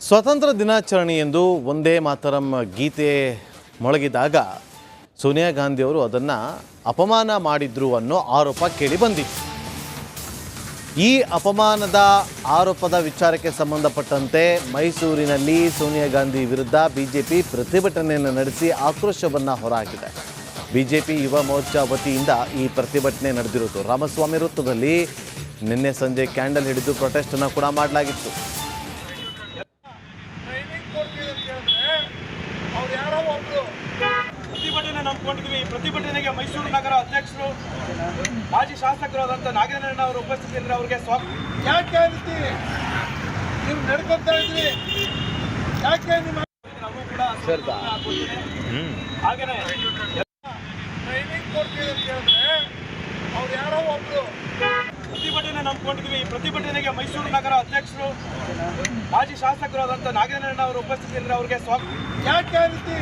ಸ್ವಾತಂತ್ರ್ಯ ದಿನಾಚರಣೆಯೆಂದು ಒಂದೇ ಮಾತರಂ ಗೀತೆ ಮೊಳಗಿದಾಗ ಸೋನಿಯಾ ಗಾಂಧಿಯವರು ಅದನ್ನು ಅಪಮಾನ ಮಾಡಿದ್ರು ಅನ್ನೋ ಆರೋಪ ಕೇಳಿ ಬಂದಿತ್ತು. ಈ ಅಪಮಾನದ ಆರೋಪದ ವಿಚಾರಕ್ಕೆ ಸಂಬಂಧಪಟ್ಟಂತೆ ಮೈಸೂರಿನಲ್ಲಿ ಸೋನಿಯಾ ಗಾಂಧಿ ವಿರುದ್ಧ ಬಿಜೆಪಿ ಪ್ರತಿಭಟನೆಯನ್ನು ನಡೆಸಿ ಆಕ್ರೋಶವನ್ನು ಹೊರಹಾಕಿದೆ. ಬಿಜೆಪಿ ಯುವ ಮೋರ್ಚಾ ವತಿಯಿಂದ ಈ ಪ್ರತಿಭಟನೆ ನಡೆದಿರುವುದು ರಾಮಸ್ವಾಮಿ ವೃತ್ತದಲ್ಲಿ ನಿನ್ನೆ ಸಂಜೆ ಕ್ಯಾಂಡಲ್ ಹಿಡಿದು ಪ್ರೊಟೆಸ್ಟನ್ನು ಕೂಡ ಮಾಡಲಾಗಿತ್ತು. ಪ್ರತಿಭಟನೆ ನಂಬಿಕೊಂಡಿದ್ವಿ. ಪ್ರತಿಭಟನೆಗೆ ಮೈಸೂರು ನಗರ ಅಧ್ಯಕ್ಷರು ಮಾಜಿ ಶಾಸಕರಾದಂಥ ನಾಗೇಂದ್ರಣ್ಣ ಅವರು ಉಪಸ್ಥಿತಿಯಲ್ಲಿ ಅವರಿಗೆ ಸ್ವಾಗತ. ಯಾಕೆ ರೀತಿ ನೀವು ನಡ್ಕೊತಾ ಇದ್ರಿ? ಯಾಕೆ ನಿಮ್ಮ ನಾವು ಕೂಡ ಹಾಗೇನೆ ಟ್ರೈನಿಂಗ್ ಕೊಡ್ತೀವಿ ಅಂತ ಹೇಳಿದ್ರೆ ಅವ್ರು ಯಾರೋ ಒಬ್ರು ಪ್ರತಿಭಟನೆ ನಂಬಿಕೊಂಡಿದ್ವಿ. ಪ್ರತಿಭಟನೆಗೆ ಮೈಸೂರು ನಗರ ಅಧ್ಯಕ್ಷರು ಮಾಜಿ ಶಾಸಕರಾದಂಥ ನಾಗೇಂದ್ರಣ್ಣ ಅವರು ಉಪಸ್ಥಿತಿಯಲ್ಲಿ ಅವರಿಗೆ ಸ್ವಾಗತ. ಯಾಕೆ ರೀತಿ